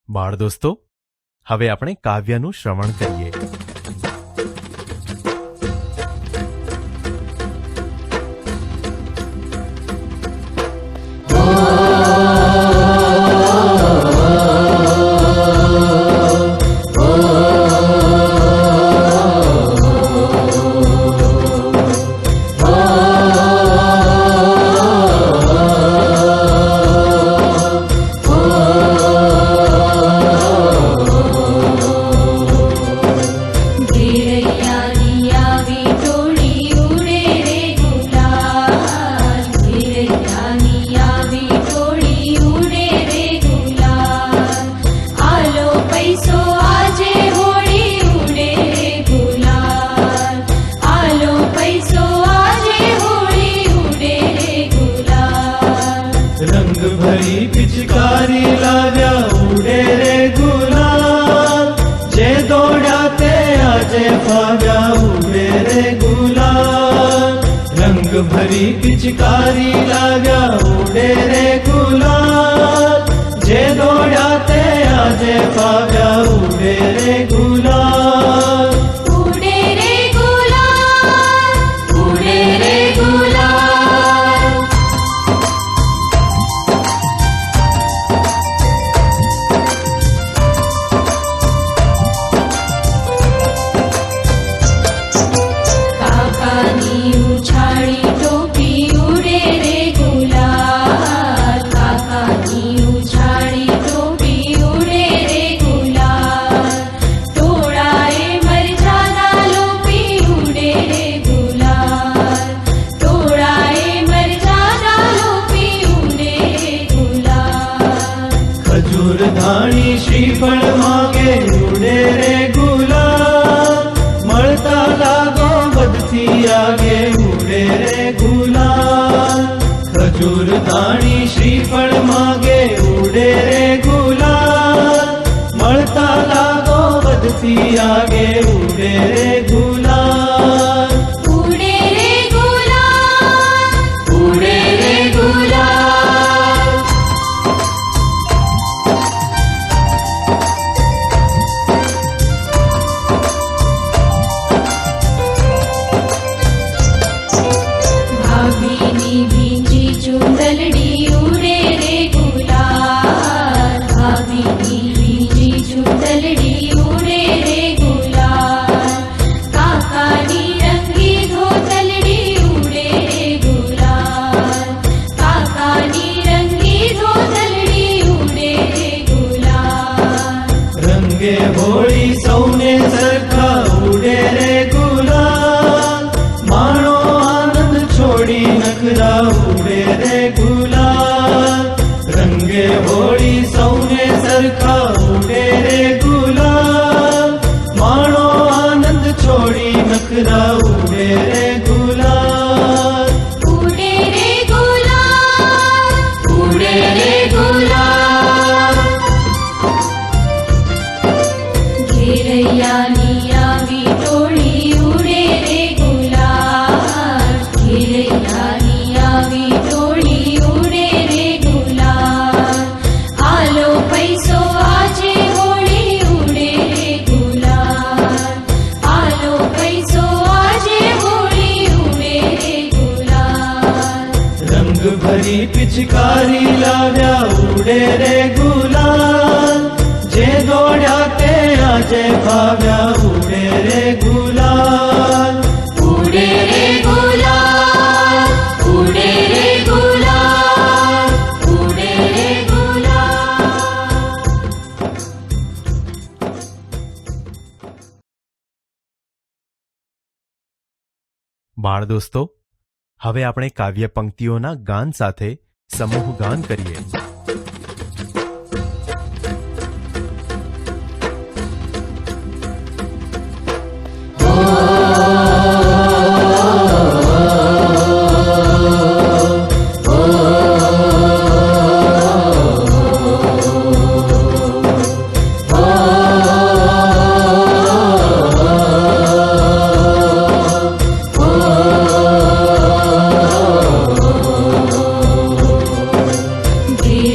બાળ દોસ્તો, હવે આપણે કાવ્યનું શ્રવણ કરીએ. पिचकारी लाव्या उडे रे गुलाल, जे दौड़ाते आजे फाव्या उडे रे गुलाल. रंग भरी पिचकारी लाव्या उडे रे गुलाल, जे दौड़ाते आजे फाव्या उडे रे गुलाल. उडे रे गुलाल, उडे रे गुलाल. धाणी श्रीफळ मागे उडे रे गुलाल, मळता लागो बदती आगे उडे रे गुलाल. खजूर धाणी श्रीफळ मागे उडे रे गुलाल, मळता लागो बदती आगे उडे रे गुलाल. उडे रे गुलाल, उडे रे गुलाल. चुंदलड़ी उड़े रे गुलाल, भाभी नी चुंदलड़ी उड़े रे गुलाल. काकानी रंगी धोतलड़ी उड़े रे गुलाल, काकानी रंगी धोतलड़ी उड़े रे गुलाल. रंगे होळी सौने सरखा उडे रे गुलाल, माणो आनंद छोड़ी नखरा उडे रे गुलाल. रंगे होळी सौने सरखा उडे रे गुलाल, माणो आनंद छोड़ी नखरा उडे रे गुलाल. उडे रे गुलाल, उडे रे गुलाल. घेरैयानी आवी टोळी उडे रे गुलाल, घेरैयानी आवी टोळी उडे रे गुलाल. आलो पैसो आजे होळी उडे रे गुलाल, आलो पैसो आजे होळी उडे रे गुलाल. रंग भरी पिचकारी लाव्या उडे रे गुलाल, जे दौड्या ते आजे भाव्या उडे रे गुलाल. उडे रे गुलाल, उडे रे गुलाल, उडे रे गुलाल. બાળ દોસ્તો, હવે આપણે કાવ્ય પંક્તિઓના ગાન સાથે સમૂહ ગાન કરીએ. घेर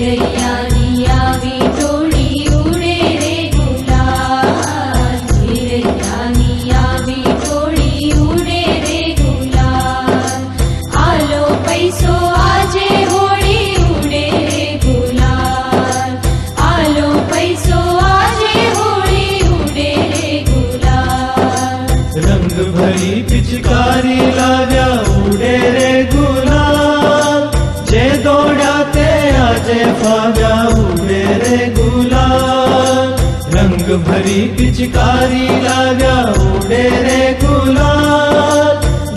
ભરી પિચકારી લાવ્યા ઉડે રે ગુલાલ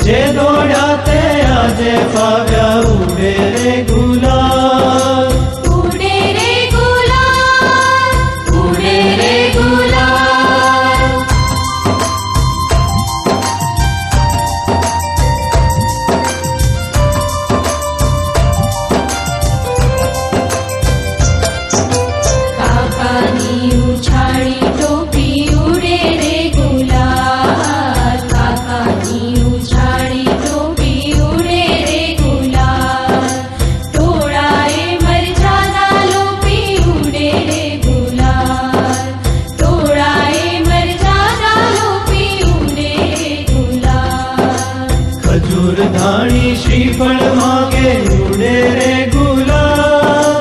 જે દોડ્યા તે આજે ફાવ્યા ઉડે રે ગુલાલ ઉડે રે ગુલાલ ઉડે રે ગુલાલ કાકાની ઉછાળી ટોપી ઉડે રે ગુલાલ કાકાની ઉછાળી ટોપી ઉડે રે ગુલાલ ટોળાએ મરચાના લોપી ઉડે રે ગુલાલ ટોળાએ મરચાના લોપી ઉડે રે ગુલાલ ખજૂર ધાણી શ્રીફળ માગે ઉડે રે ગુલાલ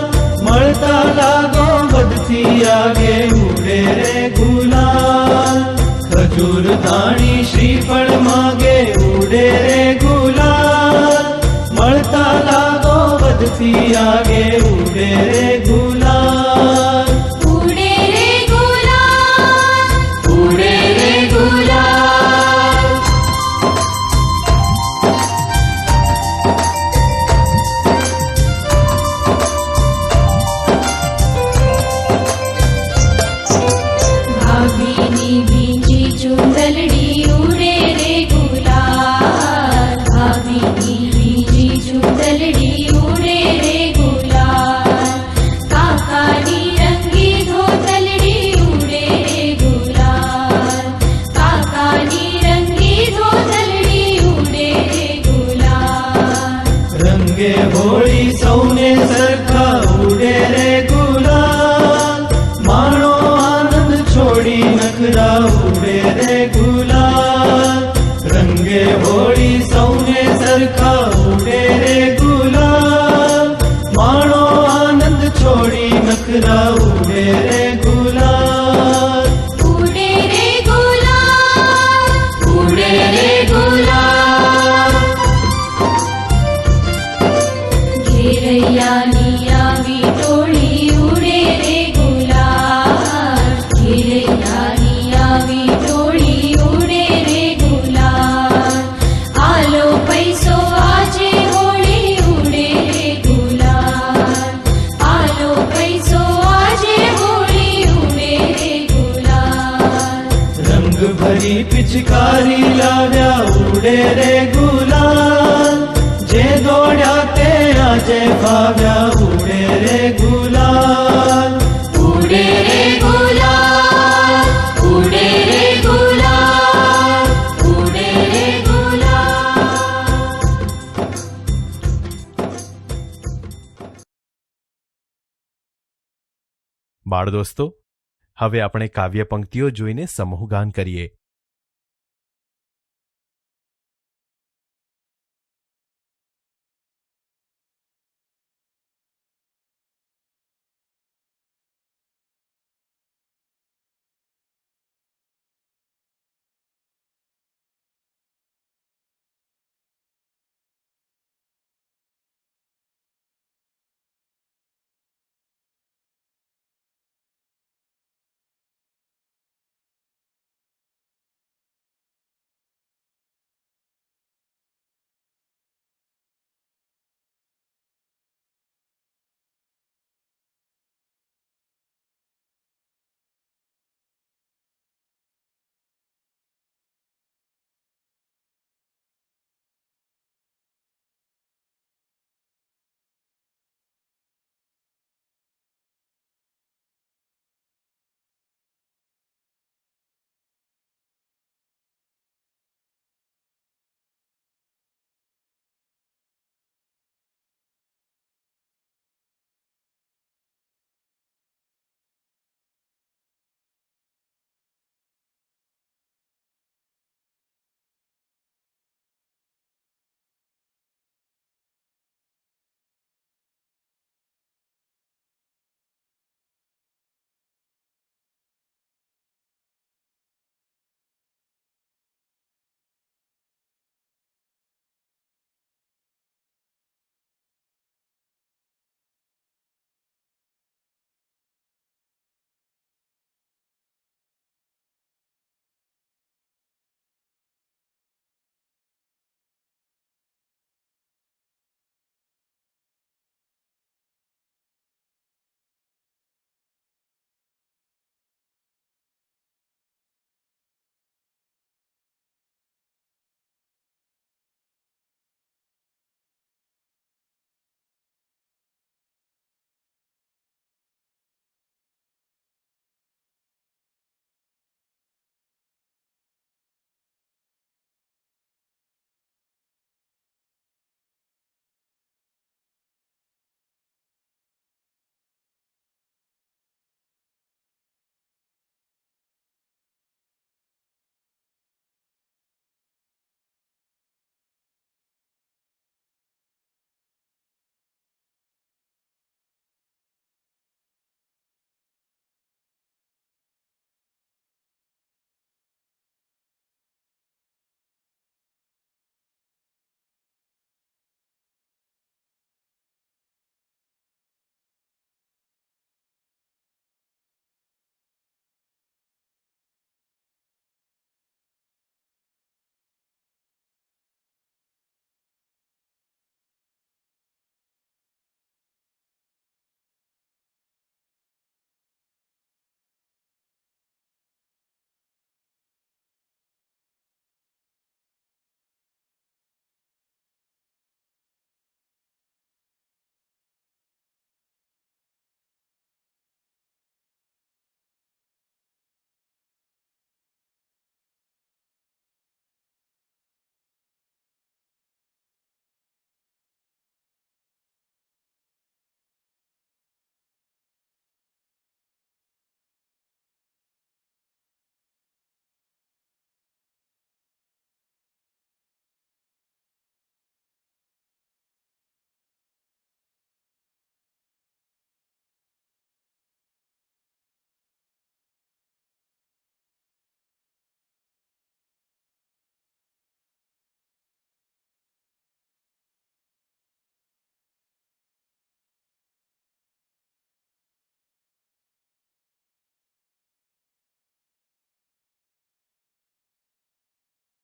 મળતા લાગો વધતી આગે ઉડે રે ગુલાલ ખજૂર ધાણી શ્રીફળ માગે ઉડે રે ગુલાલ મળતા લાગો વધતી આગે ઉડે રે ગુલાલ ઉડે રે ગુલાલ ઉડે રે ગુલાલ ભાભીની બીજી ચુંદલડી ઉડે રે ગુલાલ ભાભીની બીજી ચુંદલડી ઉડે રે ગુલાલ કાકાની રંગી ધોતલડી ઉડે રે ગુલાલ કાકાની રંગી ધોતલડી ઉડે રે ગુલાલ રંગે હોળી સૌને સરખા ઉડે રે ગુલાલ માણો આનંદ છોડી નખરા ઉડે રે ગુલાલ રંગે હોળી સૌને સરખા ઉડે રે ગુલાલ માણો આનંદ છોડી નખરા ઉડે રે ગુલાલ ઉડે રે ગુલાલ ઉડે રે ગુલાલ ઘેરૈયાની આવી ટોળી ઉડે રે ગુલાલ ઘેરૈયાની આવી ટોળી ઉડે રે ગુલાલ આલો પૈસો આજે હોળી ઉડે રે ગુલાલ આલો પૈસો આજે હોળી ઉડે રે ગુલાલ રંગ ભરી પિચકારી લાવ્યા ઉડે રે ગુલાલ જે દોડ્યા તે આજે ફાવ્યા ઉડે રે ગુલાલ ઉડે રે ગુલાલ ઉડે રે ગુલાલ ઉડે રે ગુલાલ બાળ દોસ્તો, હવે આપણે કાવ્ય પંક્તિઓ જોઈને સમૂહગાન કરીએ.